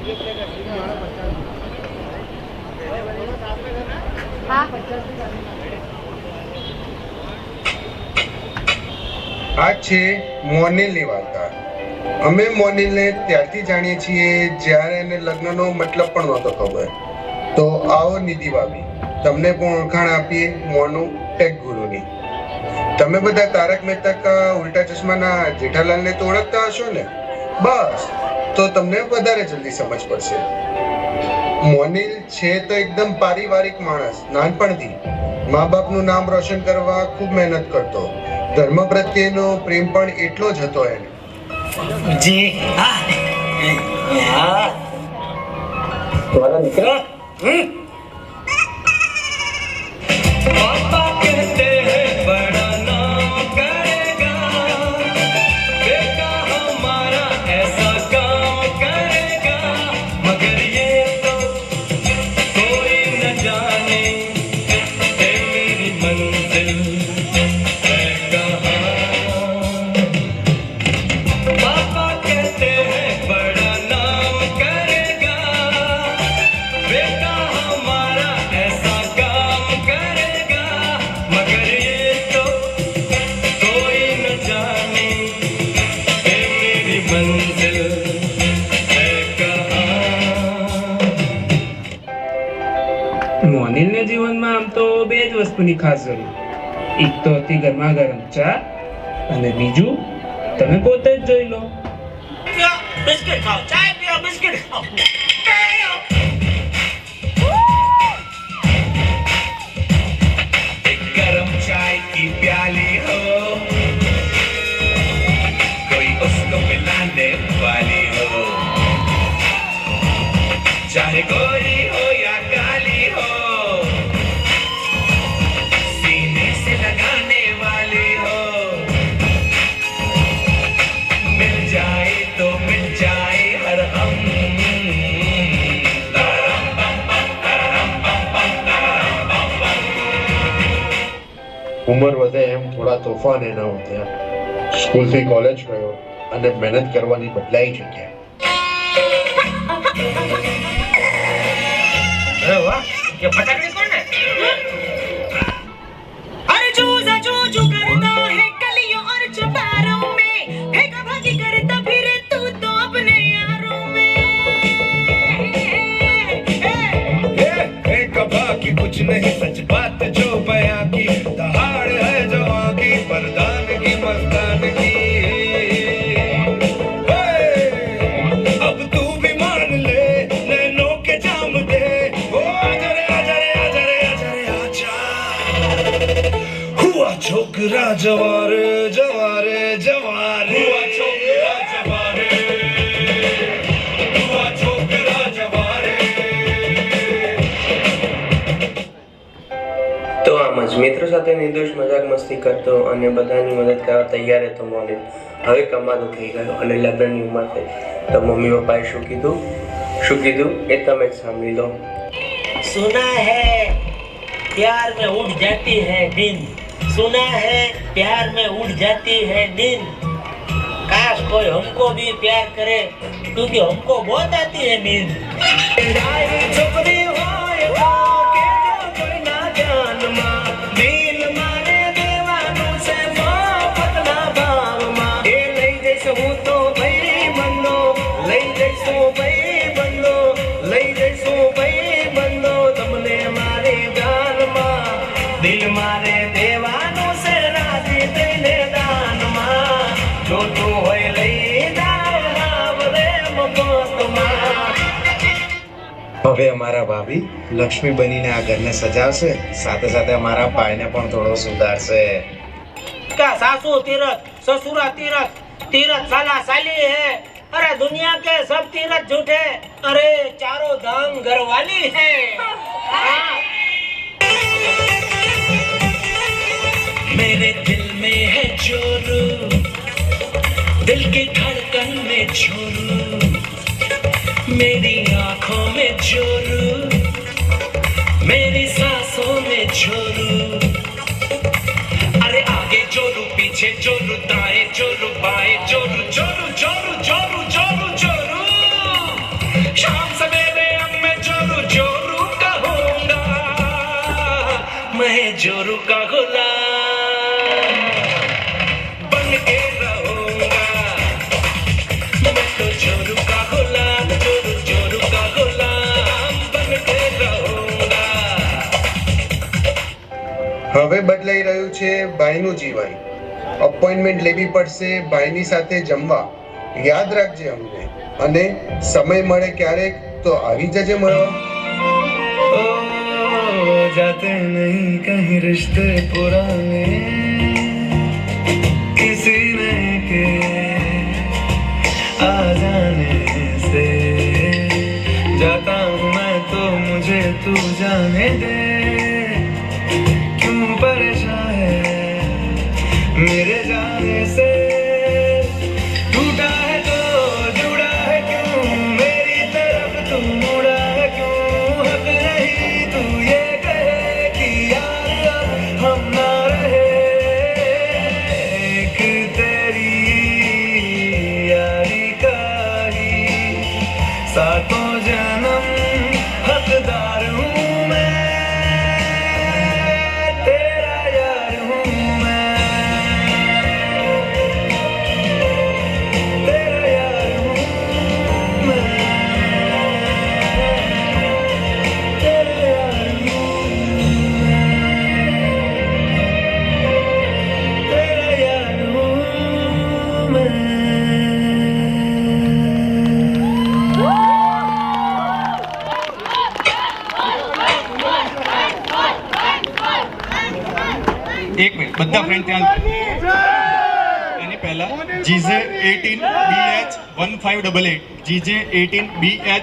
આ છે મોનિલની વાર્તા. અમે મોનિલને ત્યારથી જાણીએ છીએ જ્યારે એને લગ્નનો મતલબ પણ નહોતો ખબર. તો આવો નિધિ ભાભી, તમને પણ ઓળખાણ આપીએ મોનું ટેક ગુરુની. તમે બધા તારક મહેતા કા ઉલ્ટા ચશ્માના જેઠાલાલને તો ઓળખતા હશો ને? બસ તો તમને વધારે જલ્દી સમજ પડશે. મોનિલ છે તો એકદમ પારિવારિક માણસ. નાનપણથી મા બાપનું નામ રોશન કરવા ખૂબ મહેનત કરતો. ધર્મ પ્રત્યેનો પ્રેમ પણ એટલો જ હતો એને. જી તમારા દીકરા पापा कहते हैं बड़ा नाम करेगा, बेटा हमारा ऐसा काम करेगा, मगर ये तो कोई न जाने है मेरी मंजिल है कहाँ। पापा कहते हैं बड़ा नाम करेगा, बेटा हमारा ऐसा काम करेगा, मगर ये तो कोई न जाने है मेरी मंजिल है कहाँ। મોનિલને જીવનમાં આમ તો બે જ વસ્તુની ખાસ જરૂર. એક તો હતી ગરમા ગરમ ચા અને બીજું તમે પોતે જ જોઈ લો. बिस्किट खाओ, चाय पियो, बिस्किट खाओ। एक गरम चाय की प्याली हो, कोई उसको पिलाने वाली हो, चाहे गोरी हो या काली हो, सीने से लगाने वाली हो, मिल जाए तो मिल जाए हर हम। ઉંમર વધે એમ થોડા તોફાન એના વધ્યા. સ્કૂલથી કોલેજ ગયો અને મહેનત કરવાની બદલાઈ જગ્યા. अरे वाह, ये फटाकड़ी कौन है? अरे चूजा चूचू करता है कलियों और चुबारों में, फेंका भागी करता फिरे तू तो अपने यारों में। फेंका भागी कुछ नहीं, सच बात जो बयां की, दहाड़ है जवां की, बरदान की मस्तान की। अब तू भी मान ले, नैनों के जाम दे, ओ आजा रे आजा रे आजा रे आजा रे आजा। हुआ छोकरा जवारे जवारे जवारे, हुआ छोकरा जवारे, हुआ छोकरा जवारे। તો આમ જ મિત્રો સાથે નિર્દોષ મજાક મસ્તી કરતો અને બધાની મદદ કરવા તૈયાર હતો મોનિલ. હવે કમાતો થઈ ગયો અને લગ્નની ઉંમર થઈ. તો મમ્મી પપ્પાએ શું કીધું એ તમે જ સાંભળી લો. सुना है प्यार में उड़ जाती है नींद, सुना है प्यार में उड़ जाती है नींद, काश कोई हमको भी प्यार करे क्योंकि हमको बहुत आती है नींद। दिल मारे देवानो से राजी तेने दानमा, छोटू होय लई जाव रे મફતમાં। હવે અમારા ભાભી લક્ષ્મી બનીને આ ઘરને સજાવશે, સાથે સાથે અમારા ભાઈને પણ થોડો સુધારશે. क्या सासू तीरथ ससुरा तीरथ, तीरथ साला साली है, अरे दुनिया के सब तीरथ झूठे, अरे चारों धाम घर वाली है। हाँ। मेरे दिल में है चोरू, दिल की धड़कन में चोरू, मेरी आंखों में चोरू, मेरी सांसों में चोरू, अरे आगे चोरू पीछे चोरू, दाएं चोरू बाएं चोरू, चोरू चोरू चोरू चोरू चोरू, शाम सवेरे अब मैं जोरू जोरू कहूंगा, मैं जोरू का गुलाम बन के रहूंगा, मैं तो जोरू का गुलाम, जोरू जोरू का गुलाम बन के रहूंगा. હવે બદલાઈ રહ્યું છે ભાઈનું જીવન. અપોઇન્ટમેન્ટ લેવી પડશે ભાઈની સાથે જમવા. યાદ રાખજે અમને, અને સમય મળે ક્યારેક તો આવી જજે મળવા. ओ जाते नहीं कहीं रिश्ते पुराने किसी ने के आ जाने से, जाता हूँ मैं तो मुझे तू जाने दे, क्यों परेशान है मेरे जाने से, टूटा है तो जुड़ा है क्यों, मेरी तरफ तू मुड़ा है क्यों, हक नहीं तू ये कहे कि यार अब हम ना रहे, एक तेरी यारी का ही सातों जन्म हकदार हूँ मैं, तेरा यार हूँ मैं, तेरा यार हूँ मैं, तेरा यार हूँ मैं, तेरा यार हूँ मैं. એક મિનિટ બધા ફ્રેન્ડ ત્યાં એની પહેલા GJ 18BH 1588 GJ 18BH